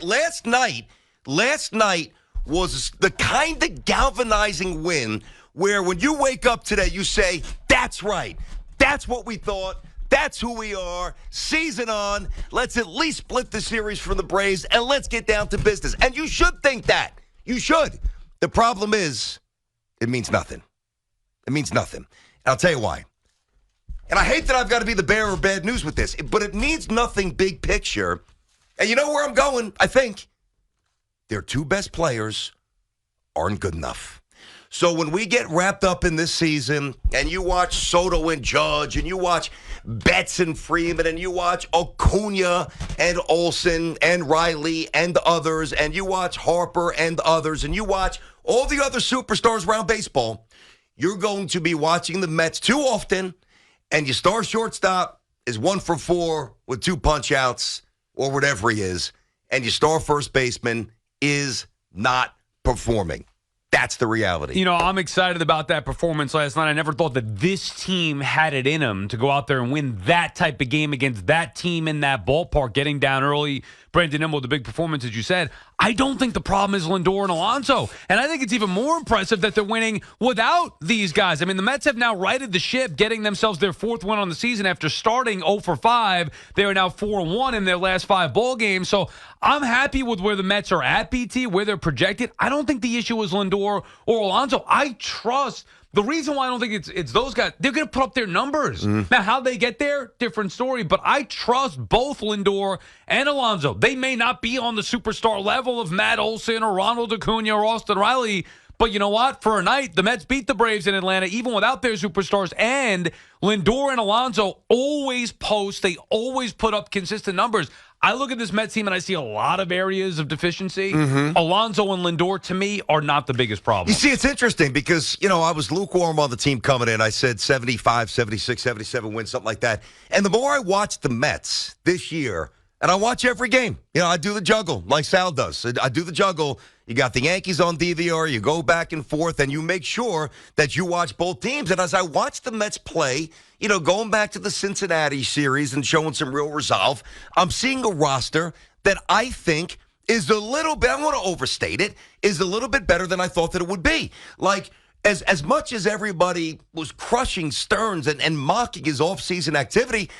Last night was the kind of galvanizing win where when you wake up today, you say, that's right. That's what we thought. That's who we are. Season on. Let's at least split the series from the Braves, and let's get down to business. And you should think that. You should. The problem is, it means nothing. It means nothing. And I'll tell you why. And I hate that I've got to be the bearer of bad news with this, but it means nothing big picture. And you know where I'm going, I think. Their two best players aren't good enough. So when we get wrapped up in this season and you watch Soto and Judge and you watch Betts and Freeman and you watch Acuna and Olsen and Riley and others and you watch Harper and others and you watch all the other superstars around baseball, you're going to be watching the Mets too often, and your star shortstop is 1 for 4 with 2 punch-outs or whatever he is, and your star first baseman is not performing. That's the reality. You know, I'm excited about that performance last night. I never thought that this team had it in them to go out there and win that type of game against that team in that ballpark, getting down early. Brandon Nimmo, the big performance, as you said. I don't think the problem is Lindor and Alonso. And I think it's even more impressive that they're winning without these guys. I mean, the Mets have now righted the ship, getting themselves their 4th win on the season after starting 0 for 5. They are now 4-1 in their last 5 ball games. So I'm happy with where the Mets are at, BT, where they're projected. I don't think the issue is Lindor or Alonso. I trust. The reason why I don't think it's those guys, they're going to put up their numbers. Now, how they get there, different story. But I trust both Lindor and Alonso. They may not be on the superstar level of Matt Olson or Ronald Acuna or Austin Riley. But you know what? For a night, the Mets beat the Braves in Atlanta, even without their superstars. And Lindor and Alonso always post. They always put up consistent numbers. I look at this Mets team and I see a lot of areas of deficiency. Alonso and Lindor, to me, are not the biggest problem. You see, it's interesting because, you know, I was lukewarm on the team coming in. I said 75, 76, 77 wins, something like that. And the more I watch the Mets this year, and I watch every game. You know, I do the juggle like Sal does. I do the juggle. You got the Yankees on DVR. You go back and forth, and you make sure that you watch both teams. And as I watch the Mets play, you know, going back to the Cincinnati series and showing some real resolve, I'm seeing a roster that I think is a little bit, I don't want to overstate it, is a little bit better than I thought that it would be. Like, as much as everybody was crushing Stearns and mocking his offseason activity,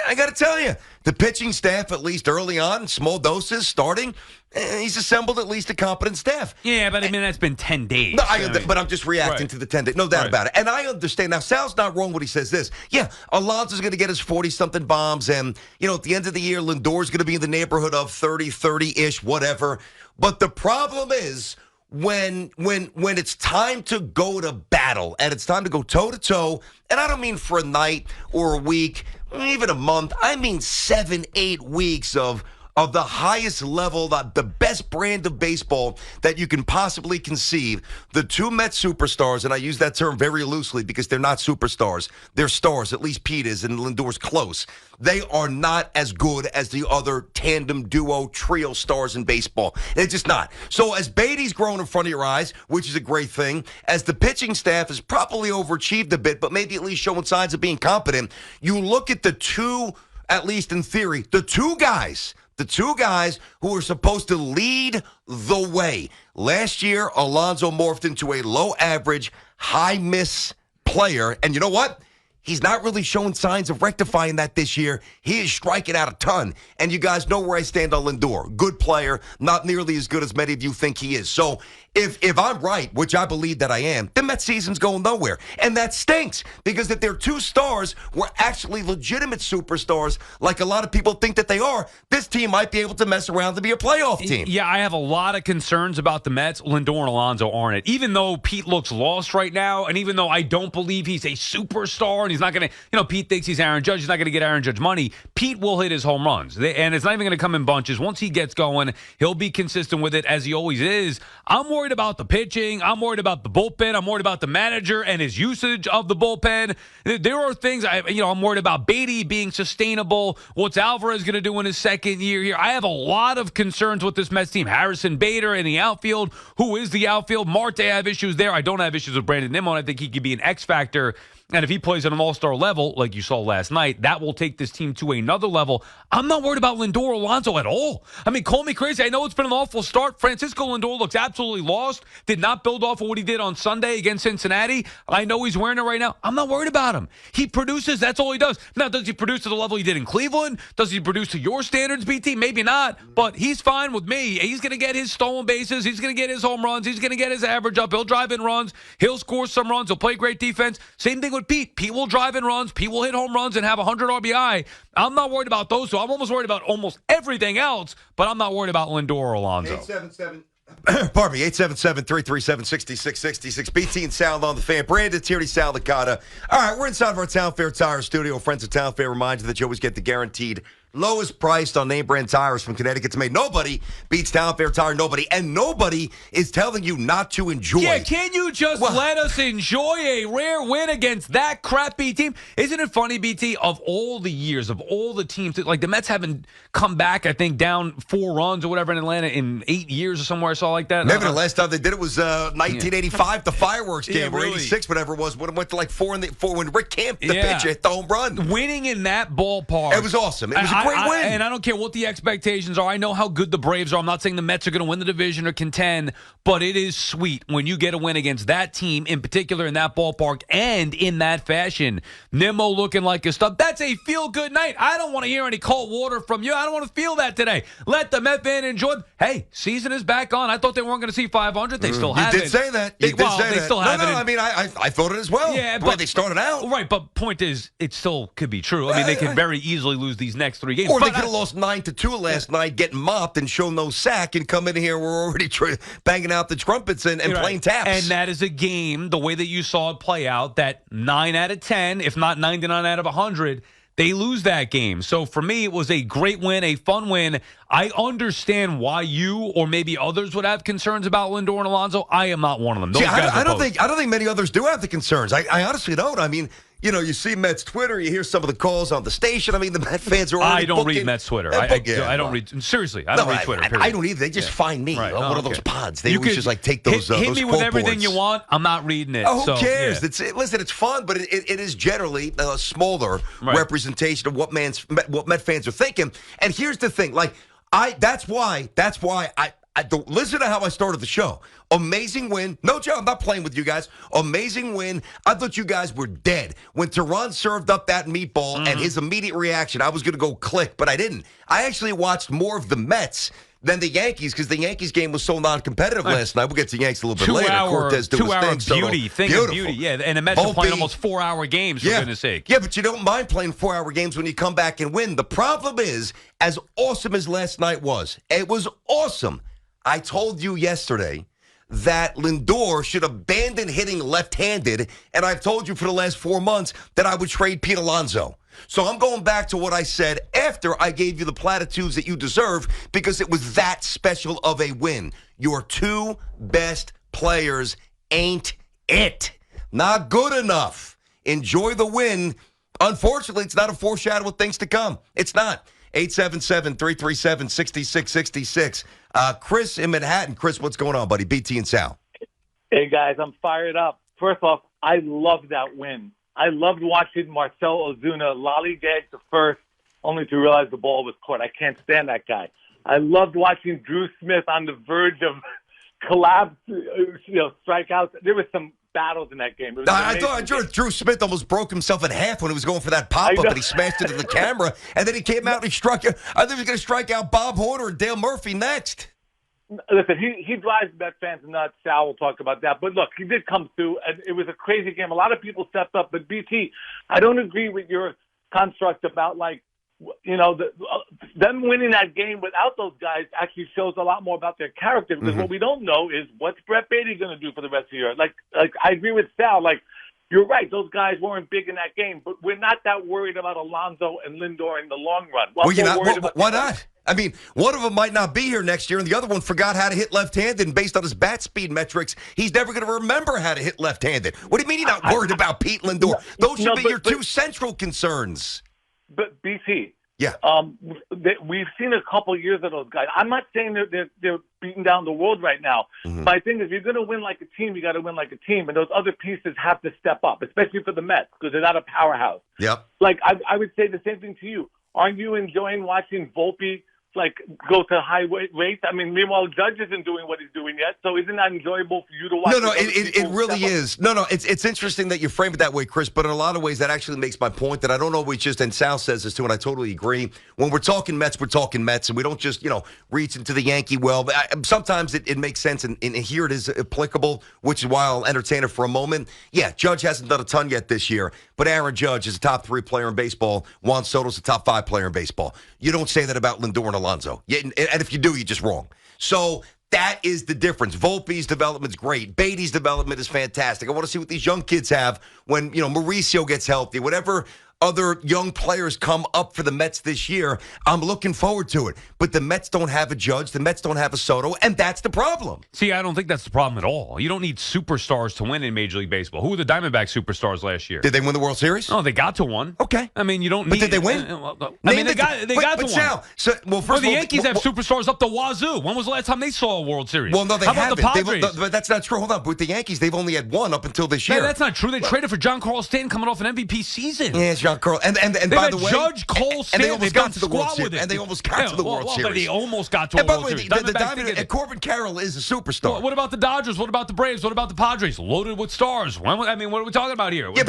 I got to tell you, the pitching staff, at least early on, in small doses, starting, he's assembled at least a competent staff. Yeah, but I mean, that's been 10 days. No, but I'm just reacting to the 10 days. No doubt about it. And I understand. Now, Sal's not wrong when he says this. Yeah, Alonso's going to get his 40-something bombs, and, you know, at the end of the year, Lindor's going to be in the neighborhood of 30-ish, whatever. But the problem is, when it's time to go to battle and it's time to go toe-to-toe, and I don't mean for a night or a week, even a month, I mean 7-8 weeks of the highest level, the best brand of baseball that you can possibly conceive. The two Mets superstars, and I use that term very loosely because they're not superstars. They're stars, at least Pete is, and Lindor's close. They are not as good as the other tandem, duo, trio stars in baseball. They're just not. So as Beatty's grown in front of your eyes, which is a great thing, as the pitching staff has probably overachieved a bit, but maybe at least showing signs of being competent, you look at the two, at least in theory, the two guys who are supposed to lead the way. Last year, Alonso morphed into a low-average, high-miss player. And you know what? He's not really showing signs of rectifying that this year. He is striking out a ton. And you guys know where I stand on Lindor. Good player, not nearly as good as many of you think he is. So if I'm right, which I believe that I am, the Mets season's going nowhere. And that stinks because if their two stars were actually legitimate superstars, like a lot of people think that they are, this team might be able to mess around to be a playoff team. Yeah, I have a lot of concerns about the Mets. Lindor and Alonso aren't it. Even though Pete looks lost right now, and even though I don't believe he's a superstar, and he's not going to, you know, Pete thinks he's Aaron Judge. He's not going to get Aaron Judge money. Pete will hit his home runs. And it's not even going to come in bunches. Once he gets going, he'll be consistent with it as he always is. I'm worried about the pitching. I'm worried about the bullpen. I'm worried about the manager and his usage of the bullpen. There are things, I'm worried about Beatty being sustainable. What's Alvarez going to do in his second year here? I have a lot of concerns with this Mets team. Harrison Bader in the outfield. Who is the outfield? Marte, I have issues there. I don't have issues with Brandon Nimmo. I think he could be an X factor And if he plays at an all-star level, like you saw last night, that will take this team to another level. I'm not worried about Lindor or Alonso at all. I mean, call me crazy. I know it's been an awful start. Francisco Lindor looks absolutely lost. Did not build off of what he did on Sunday against Cincinnati. I know he's wearing it right now. I'm not worried about him. He produces. That's all he does. Now, does he produce to the level he did in Cleveland? Does he produce to your standards, BT? Maybe not, but he's fine with me. He's going to get his stolen bases. He's going to get his home runs. He's going to get his average up. He'll drive in runs. He'll score some runs. He'll play great defense. Same thing with Pete. Pete will drive in runs. Pete will hit home runs and have 100 RBI. I'm not worried about those two. I'm almost worried about almost everything else, but I'm not worried about Lindor or Alonso. 877 pardon me, 877-337-6666. BT and Sal on the Fan. Brandon Tierney, Sal Licata. All right, we're inside of our Town Fair Tire studio. Friends of Town Fair remind you that you always get the guaranteed lowest priced on name brand tires from Connecticut to Maine. Nobody beats Town Fair Tire. Nobody. And nobody is telling you not to enjoy. Yeah, can you just let us enjoy a rare win against that crappy team? Isn't it funny, BT, of all the years, of all the teams, like the Mets haven't come back, I think, down 4 runs or whatever in Atlanta in 8 years or somewhere I saw like that. Maybe the last time they did it was 1985, the fireworks game, or really. 86, whatever it was, when it went to like 4 when Rick Camp, the pitcher, hit the home run. Winning in that ballpark. It was awesome. It was a great win. And I don't care what the expectations are. I know how good the Braves are. I'm not saying the Mets are going to win the division or contend, but it is sweet when you get a win against that team, in particular in that ballpark and in that fashion. Nimmo looking like a stud. That's a feel-good night. I don't want to hear any cold water from you. I don't want to feel that today. Let the Met fan enjoy. Hey, season is back on. I thought they weren't going to see 500. They still haven't. You did say that. You did say they that. still haven't. No, I mean, I thought it as well. Yeah, but they started out. Right, but point is, it still could be true. I mean, they could very easily lose these next 3 games. Or they could have lost 9-2 last night, getting mopped and show no sack, and come in here, we're already banging out the trumpets and playing taps. And that is a game, the way that you saw it play out, that 9 out of 10, if not 99 out of 100, they lose that game. So for me, it was a great win, a fun win. I understand why you or maybe others would have concerns about Lindor and Alonso. I am not one of them. Those guys I don't think many others do have the concerns. I honestly don't. I mean, you know, you see Mets Twitter, you hear some of the calls on the station. I mean, the Met fans are already I don't read Mets Twitter. I don't read. Seriously, I don't read Twitter. I don't either. They just find me. Right. One of those pods. They always just like take those hit me with everything boards. you want. I'm not reading it. Oh, who cares? Yeah. Listen, it's fun, but it is generally a smaller representation of what Met fans are thinking. And here's the thing. Like, that's why I don't listen to how I started the show. Amazing win. No joke, I'm not playing with you guys. Amazing win. I thought you guys were dead. When Tehran served up that meatball and his immediate reaction, I was going to go click, but I didn't. I actually watched more of the Mets than the Yankees because the Yankees game was so non-competitive last night. We'll get to the Yankees a little bit later. Cortez doing his thing. Beauty. Thing of beauty. Yeah, and the Mets are playing almost 4-hour games, for goodness sake. Yeah, but you don't mind playing 4-hour games when you come back and win. The problem is, as awesome as last night was, it was awesome. I told you yesterday that Lindor should abandon hitting left-handed, and I've told you for the last 4 months that I would trade Pete Alonso. So I'm going back to what I said after I gave you the platitudes that you deserve because it was that special of a win. Your 2 best players ain't it. Not good enough. Enjoy the win. Unfortunately, it's not a foreshadow of things to come. It's not. 877-337-6666. Chris in Manhattan. Chris, what's going on, buddy? BT and Sal. Hey, guys, I'm fired up. First off, I love that win. I loved watching Marcell Ozuna lollygag to first, only to realize the ball was caught. I can't stand that guy. I loved watching Drew Smith on the verge of collapse, strikeouts. There was some battles in that game. I thought Drew Smith almost broke himself in half when he was going for that pop-up, and he smashed it in the camera, and then he came out and he struck out. I think he was going to strike out Bob Horner and Dale Murphy next. Listen, he drives Met fans nuts. Sal will talk about that. But look, he did come through, and it was a crazy game. A lot of people stepped up. But, BT, I don't agree with your construct about, them winning that game without those guys actually shows a lot more about their character. Because what we don't know is what's Brett Beatty going to do for the rest of the year. Like I agree with Sal. You're right. Those guys weren't big in that game. But we're not that worried about Alonso and Lindor in the long run. Why not? I mean, one of them might not be here next year, and the other one forgot how to hit left-handed, and based on his bat speed metrics, he's never going to remember how to hit left-handed. What do you mean you're not worried about Pete Lindor? Those should be your 2 central concerns. But, BT, Yeah. We've seen a couple years of those guys. I'm not saying they're beating down the world right now, but I think if you're going to win like a team, you got to win like a team, and those other pieces have to step up, especially for the Mets because they're not a powerhouse. Yep. Like I would say the same thing to you. Aren't you enjoying watching Volpe go to high rates? I mean, meanwhile, Judge isn't doing what he's doing yet, so isn't that enjoyable for you to watch? No, it really is. No, it's interesting that you frame it that way, Chris, but in a lot of ways that actually makes my point that I don't always just, and Sal says this too, and I totally agree. When we're talking Mets, and we don't just, reach into the Yankee well. But sometimes it makes sense, and here it is applicable, which is why I'll entertain it for a moment. Yeah, Judge hasn't done a ton yet this year, but Aaron Judge is a top 3 player in baseball. Juan Soto's a top 5 player in baseball. You don't say that about Lindor and Alonso. Yeah, and if you do, you're just wrong. So that is the difference. Volpe's development's great. Beatty's development is fantastic. I want to see what these young kids have when, Mauricio gets healthy. Whatever other young players come up for the Mets this year, I'm looking forward to it. But the Mets don't have a Judge. The Mets don't have a Soto, and that's the problem. See, I don't think that's the problem at all. You don't need superstars to win in Major League Baseball. Who were the Diamondback superstars last year? Did they win the World Series? Oh, they got to one. Okay. I mean, you don't need... But did they win? They got to one. Sal, first of all, the Yankees have superstars up the wazoo. When was the last time they saw a World Series? Well, no, they haven't. How about the Padres? But that's not true. Hold on. But with the Yankees, they've only had one up until this year. Man, that's not true. They traded for John Carl Stanton coming off an MVP season. Yeah, John Carl. And by the way, Judge, Cole, and they Stanton, almost got to the World Series. And they almost got to the World Series. But they almost got to a World Series. The Diamond and Corbin Carroll is a superstar. What about the Dodgers? What about the Braves? What about the Padres? Loaded with stars. What are we talking about here? Yeah,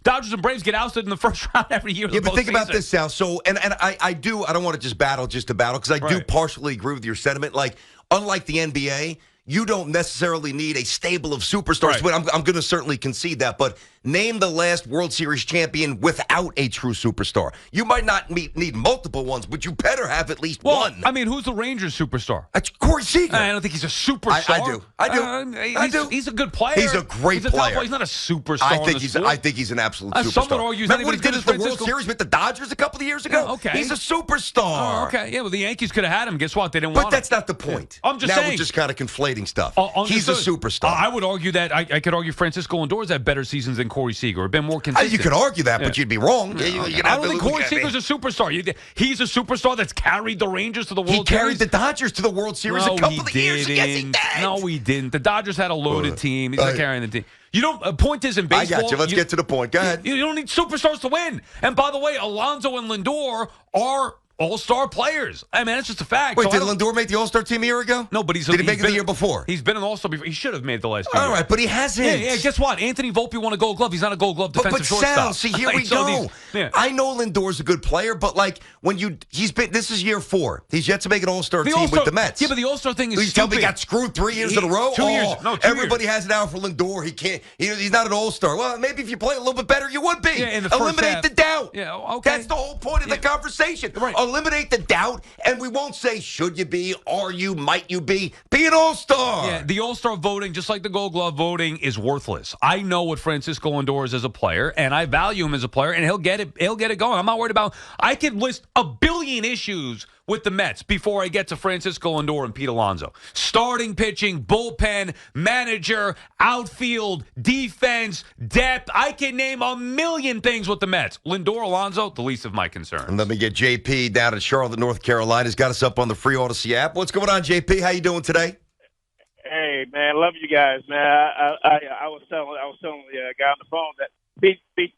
Dodgers and Braves get ousted in the first round every year. Yeah, but think about this, Sal. So, and I don't want to just battle to battle because I do partially agree with your sentiment. Like, unlike the NBA, you don't necessarily need a stable of superstars. Right. I'm going to certainly concede that, but name the last World Series champion without a true superstar. You might not need multiple ones, but you better have at least one. I mean, who's the Rangers superstar? That's Corey Seager. I don't think he's a superstar. I do. He's a good player. He's a great player. He's not a superstar. I think he's an absolute superstar. Someone argues Remember what he did at the World Series with the Dodgers a couple of years ago? Yeah, okay. He's a superstar. Oh, okay. Yeah, well, the Yankees could have had him. Guess what? They didn't want him. But that's not the point. I'm just saying. Now we're just kind of conflating stuff. He's a superstar. I would argue that I could argue Francisco Lindor's had better seasons than Corey Seager. Or been more consistent. You could argue that, but you'd be wrong. I don't think Corey Seager's a superstar. He's a superstar that's carried the Rangers to the World Series. He carried the Dodgers to the World Series a couple of years. Yes, he did. No, he didn't. The Dodgers had a loaded team. He's not carrying the team. You don't. Point is in baseball. I got you. Let's get to the point. Go ahead. You don't need superstars to win. And by the way, Alonso and Lindor are all-star players. I mean, that's just a fact. Wait, did Lindor make the All-Star team a year ago? No, but did he make it the year before? He's been an All-Star before. He should have made the last year. All right, but he hasn't. Yeah, guess what? Anthony Volpe won a Gold Glove. He's not a Gold Glove defensive shortstop. But Sal, see, here we go. I know Lindor's a good player, but like this is year 4. He's yet to make an All-Star team with the Mets. Yeah, but the All-Star thing is stupid. You tell me he got screwed 3 years in a row? 2 years. No, 2 everybody has it out for Lindor. He can't. He's not an All-Star. Well, maybe if you play a little bit better, you would be. Yeah, eliminate the doubt. Yeah, okay. That's the whole point of the conversation. Right. Eliminate the doubt. And we won't say, should you be, are you, might you be an All-Star. Yeah, the All-Star voting, just like the Gold Glove voting, is worthless. I know what Francisco Lindor is as a player, and I value him as a player, and he'll get it going. I'm not worried about I could list a billion issues with the Mets before I get to Francisco Lindor and Pete Alonso. Starting pitching, bullpen, manager, outfield, defense, depth. I can name a million things with the Mets. Lindor, Alonso, the least of my concerns. And let me get JP down in Charlotte, North Carolina. He's got us up on the free Odyssey app. What's going on, JP? How you doing today? Hey, man, love you guys, man. I was telling the guy on the phone that BT,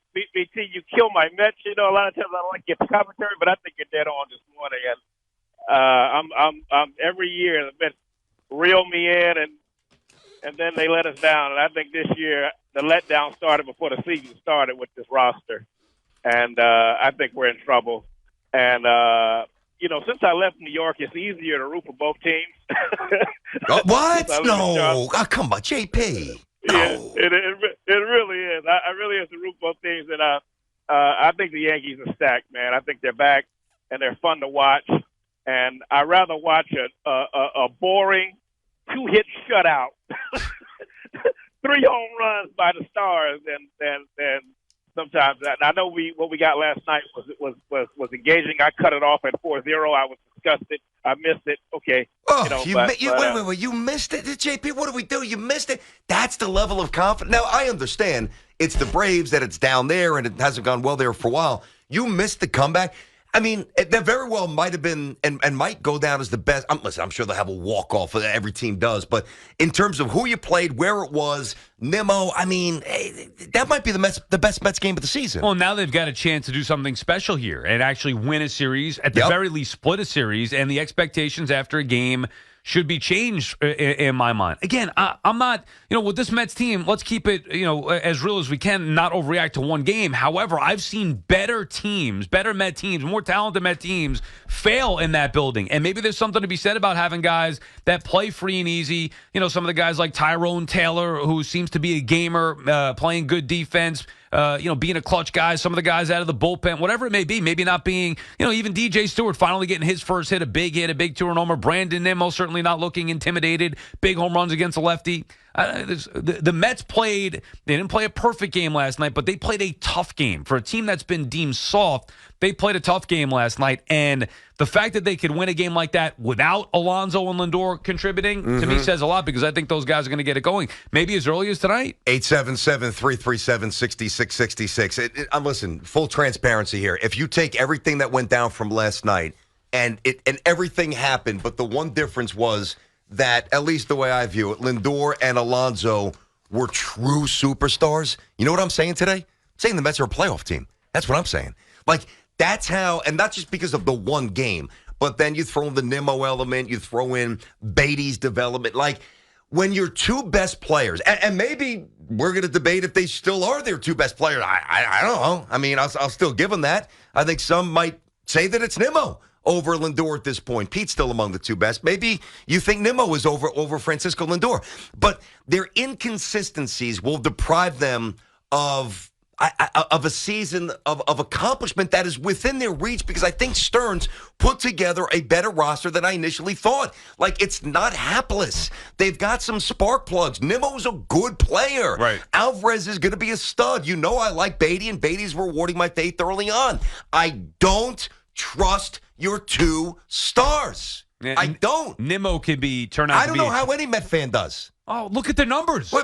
you kill my Mets. You know, a lot of times I don't like to get the commentary, but I think you're dead on this morning. And I'm every year the Mets reel me in, and then they let us down. And I think this year the letdown started before the season started with this roster, and I think we're in trouble. And since I left New York, it's easier to root for both teams. What? No. Oh, come on, JP. No. Yeah, it really is. I really have to root for both teams. And I think the Yankees are stacked, man. I think they're back, and they're fun to watch. And I'd rather watch a boring 2-hit shutout, 3 home runs by the Stars than sometimes. And I know what we got last night was engaging. I cut it off at 4-0. I was disgusted. I missed it. Okay. Wait. You missed it, JP? What do we do? You missed it? That's the level of confidence. Now, I understand it's the Braves, that it's down there, and it hasn't gone well there for a while. You missed the comeback. I mean, that very well might have been and might go down as the best. Listen, I'm sure they'll have a walk-off. Every team does. But in terms of who you played, where it was, Nimmo, I mean, that might be the best Mets game of the season. Well, now they've got a chance to do something special here and actually win a series, at the very least split a series, and the expectations after a game should be changed in my mind. Again, I'm not, with this Mets team, let's keep it, as real as we can, not overreact to one game. However, I've seen better teams, better Met teams, more talented Met teams fail in that building. And maybe there's something to be said about having guys that play free and easy. Some of the guys like Tyrone Taylor, who seems to be a gamer, playing good defense, being a clutch guy, some of the guys out of the bullpen, whatever it may be, maybe not being, even DJ Stewart finally getting his first hit, a big two-run homer. Brandon Nimmo certainly not looking intimidated, big home runs against a lefty. The Mets they didn't play a perfect game last night, but they played a tough game. For a team that's been deemed soft, they played a tough game last night, and the fact that they could win a game like that without Alonso and Lindor contributing, to me, says a lot, because I think those guys are going to get it going maybe as early as tonight. 877-337-6666. Listen, full transparency here. If you take everything that went down from last night, and everything happened, but the one difference was that, at least the way I view it, Lindor and Alonso were true superstars. You know what I'm saying today? I'm saying the Mets are a playoff team. That's what I'm saying. That's how, and not just because of the one game, but then you throw in the Nimmo element, you throw in Beatty's development. When your two best players, and maybe we're going to debate if they still are their two best players. I don't know. I mean, I'll still give them that. I think some might say that it's Nimmo over Lindor at this point. Pete's still among the two best. Maybe you think Nimmo is over Francisco Lindor. But their inconsistencies will deprive them of a season of accomplishment that is within their reach, because I think Stearns put together a better roster than I initially thought. It's not hapless. They've got some spark plugs. Nimmo's a good player. Right. Alvarez is going to be a stud. I like Beatty, and Beatty's rewarding my faith early on. I don't trust your two stars. Yeah, I don't. Nimmo could turn out to be. I don't know how any Met fan does. Oh, look at the numbers.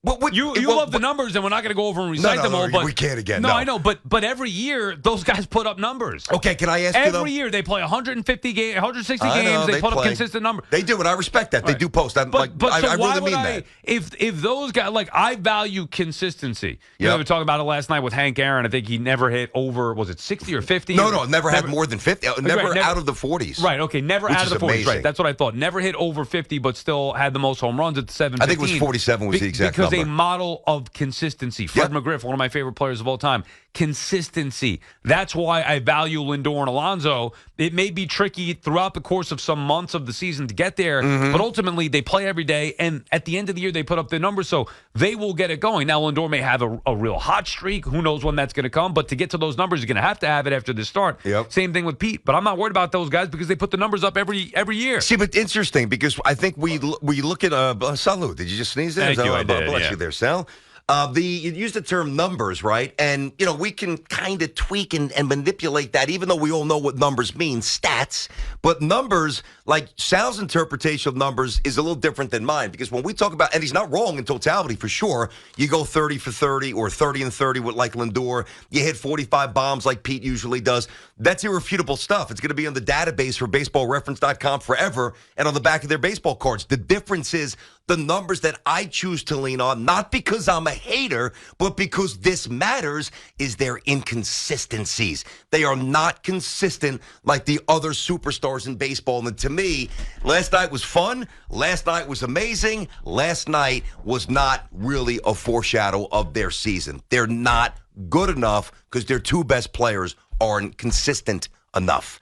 But you love the numbers, and we're not going to go over and recite them all. But we can't again. No, I know, but every year those guys put up numbers. Okay, can I ask you though? Every year they play 160 games. They put up consistent numbers. They do, and I respect that. They do post. I really mean that. If those guys, I value consistency. We were talking about it last night with Hank Aaron. I think he never hit over, was it 60 or 50? No, never had more than 50. Never out of the 40s. Right. Okay. Never out of the 40s. Amazing. Right. That's what I thought. Never hit over 50, but still had the most home runs at 715. I think it was 47 was the exact number. Because a model of consistency. Fred McGriff, one of my favorite players of all time. Consistency. That's why I value Lindor and Alonso. It may be tricky throughout the course of some months of the season to get there, but ultimately they play every day, and at the end of the year they put up their numbers, so they will get it going. Now, Lindor may have a real hot streak. Who knows when that's going to come, but to get to those numbers, you're going to have it after the start. Same thing with Pete, but I'm not worried about those guys because they put the numbers up every year. See, but interesting, because I think we look at Salud. Did you just sneeze there? Thank you, I did. Bless you there, Sal. You use the term numbers, right? And, we can kind of tweak and manipulate that, even though we all know what numbers mean, stats. But numbers, like Sal's interpretation of numbers is a little different than mine, because when we talk about, and he's not wrong in totality for sure, you go 30 for 30 or 30 and 30 with like Lindor, you hit 45 bombs like Pete usually does. That's irrefutable stuff. It's going to be on the database for baseballreference.com forever and on the back of their baseball cards. The difference is the numbers that I choose to lean on, not because I'm a hater, but because this matters, is their inconsistencies. They are not consistent like the other superstars in baseball. And to me, last night was fun. Last night was amazing. Last night was not really a foreshadow of their season. They're not good enough because their two best players aren't consistent enough.